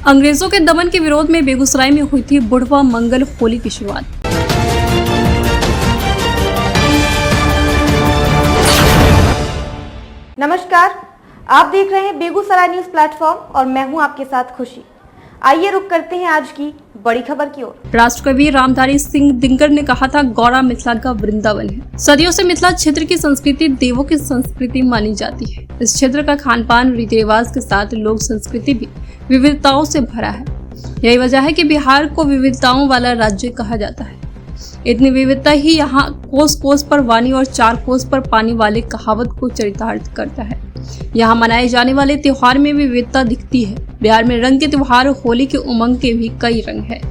अंग्रेजों के दमन के विरोध में बेगूसराय में हुई थी बुढ़वा मंगल होली की शुरुआत। नमस्कार, आप देख रहे हैं बेगूसराय न्यूज प्लेटफॉर्म और मैं हूं आपके साथ खुशी। आइए रुक करते हैं आज की बड़ी खबर की ओर। राष्ट्रकवि रामधारी सिंह दिनकर ने कहा था, गौरा मिथिला का वृंदावन है। सदियों से मिथिला क्षेत्र की संस्कृति देवों की संस्कृति मानी जाती है। इस क्षेत्र का खान पान रीति रिवाज के साथ लोक संस्कृति भी विविधताओं से भरा है। यही वजह है कि बिहार को विविधताओं वाला राज्य कहा जाता है। इतनी विविधता ही यहाँ कोस कोस पर वाणी और चार कोस पर पानी वाले कहावत को चरितार्थ करता है। यहाँ मनाए जाने वाले त्योहार में विविधता दिखती है। बिहार में रंग के त्योहार होली के उमंग के भी कई रंग है।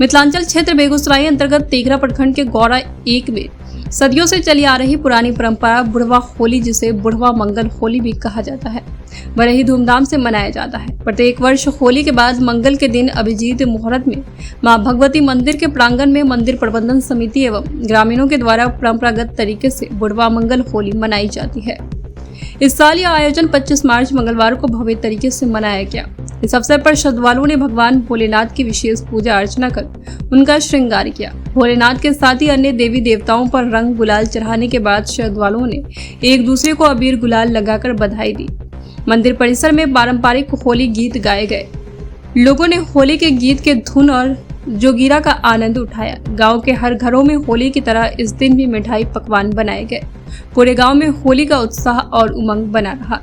मिथिलांचल क्षेत्र बेगूसराय अंतर्गत तेघरा प्रखंड के गौरा एक में सदियों से चली आ रही पुरानी परंपरा बुढ़वा होली, जिसे बुढ़वा मंगल होली भी कहा जाता है, बड़े ही धूमधाम से मनाया जाता है। प्रत्येक वर्ष होली के बाद मंगल के दिन अभिजीत मुहूर्त में मां भगवती मंदिर के प्रांगण में मंदिर प्रबंधन समिति एवं ग्रामीणों के द्वारा परंपरागत तरीके से बुढ़वा मंगल होली मनाई जाती है। इस साल यह आयोजन 25 मार्च मंगलवार को भव्य तरीके से मनाया गया। इस अवसर पर श्रद्धालुओं ने भगवान भोलेनाथ की विशेष पूजा अर्चना कर उनका श्रृंगार किया। भोलेनाथ के साथ ही अन्य देवी देवताओं पर रंग गुलाल चढ़ाने के बाद श्रद्धालुओं ने एक दूसरे को अबीर गुलाल लगाकर बधाई दी। मंदिर परिसर में पारंपरिक होली गीत गाए गए। लोगों ने होली के गीत के धुन और जोगीरा का आनंद उठाया। गांव के हर घरों में होली की तरह इस दिन भी मिठाई पकवान बनाए गए। पूरे गांव में होली का उत्साह और उमंग बना रहा।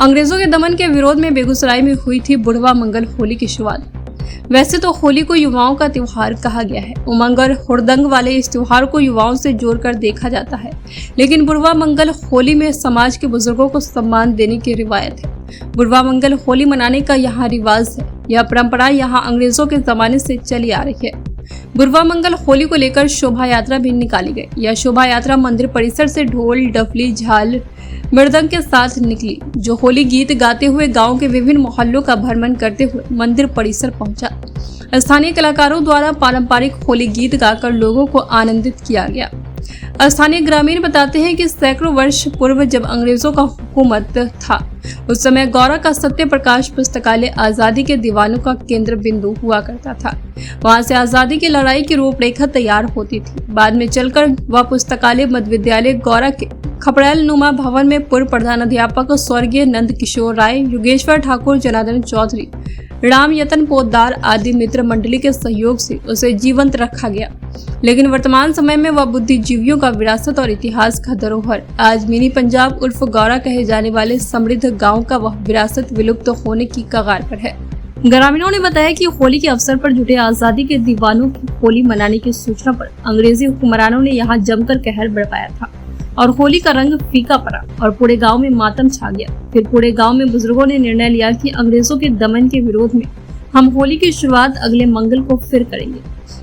अंग्रेजों के दमन के विरोध में बेगूसराय में हुई थी बुढ़वा मंगल होली की शुरुआत। वैसे तो होली को युवाओं का त्योहार कहा गया है। उमंग और हुड़दंग वाले इस त्योहार को युवाओं से जोड़कर देखा जाता है, लेकिन बुढ़वा मंगल होली में समाज के बुजुर्गों को सम्मान देने की रिवायत है। बुढ़वा मंगल होली मनाने का यहाँ रिवाज है। यह परंपरा यहाँ अंग्रेजों के जमाने से चली आ रही है। बुढ़वा मंगल होली को लेकर शोभा यात्रा भी निकाली गई। यह शोभा यात्रा मंदिर परिसर से ढोल, डफली, झाल, मृदंग के साथ निकली, जो होली गीत गाते हुए गांव के विभिन्न मोहल्लों का भ्रमण करते हुए मंदिर परिसर पहुंचा। स्थानीय कलाकारों द्वारा पारंपरिक होली गीत गाकर लोगों को आनंदित किया गया। स्थानीय ग्रामीण बताते हैं कि सैकड़ों वर्ष पूर्व जब अंग्रेजों का हुकूमत था, उस समय गौरा का सत्य प्रकाश पुस्तकालय आजादी के दीवानों का केंद्र बिंदु हुआ करता था। वहां से आजादी की लड़ाई की रूपरेखा तैयार होती थी। बाद में चलकर वह पुस्तकालय मध्य विद्यालय गौरा के खपड़ैल नुमा भवन में पूर्व प्रधानाध्यापक स्वर्गीय नंद किशोर राय, योगेश्वर ठाकुर, जनार्दन चौधरी, राम यतन पोद्दार आदि मित्र मंडली के सहयोग से उसे जीवंत रखा गया। लेकिन वर्तमान समय में वह बुद्धिजीवियों का विरासत और इतिहास का धरोहर, आज मिनी पंजाब उर्फ गौरा कहे जाने वाले समृद्ध गांव का वह विरासत विलुप्त होने की कगार पर है। ग्रामीणों ने बताया कि होली के अवसर पर जुटे आजादी के दीवानों की होली मनाने की सूचना पर अंग्रेजी हुक्मरानों ने यहाँ जमकर कहर बरपाया था और होली का रंग फीका पड़ा और पूरे गांव में मातम छा गया। फिर पूरे गांव में बुजुर्गों ने निर्णय लिया कि अंग्रेजों के दमन के विरोध में हम होली की शुरुआत अगले मंगल को फिर करेंगे।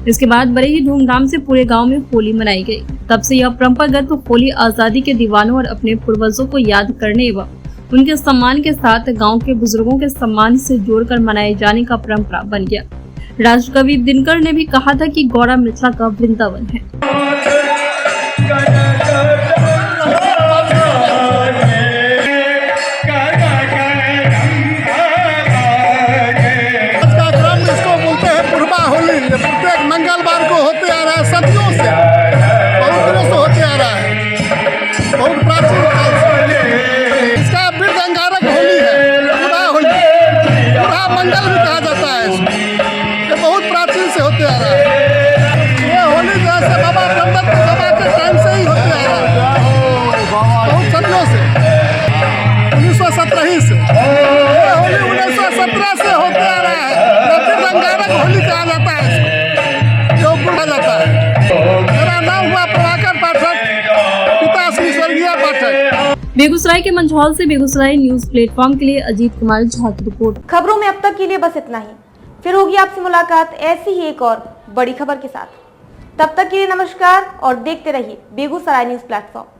इसके बाद बड़े ही धूमधाम से पूरे गांव में होली मनाई गई। तब से यह परंपरागत होली आजादी के दीवानों और अपने पूर्वजों को याद करने एवं उनके सम्मान के साथ गांव के बुजुर्गों के सम्मान से जोड़कर मनाए जाने का परंपरा बन गया। राष्ट्रकवि दिनकर ने भी कहा था कि गौरा मिथिला का वृंदावन है। प्रत्येक मंगलवार को होते आ रहा है, सदियों से, बहुत दिनों से होते आ रहा है, बहुत प्राचीन काल से। इसका वृद्धंगारक होली है, बुढ़ा होली, बुढ़ा मंगल भी कहा जाता है इसको। ये बहुत प्राचीन से होते आ रहा है। ये होली जैसे बाबा ब्रह्मदत्त बेगूसराय के मंझौल से बेगूसराय न्यूज प्लेटफॉर्म के लिए अजीत कुमार झा की रिपोर्ट। खबरों में अब तक के लिए बस इतना ही। फिर होगी आपसे मुलाकात ऐसी ही एक और बड़ी खबर के साथ। तब तक के लिए नमस्कार और देखते रहिए बेगूसराय न्यूज प्लेटफॉर्म।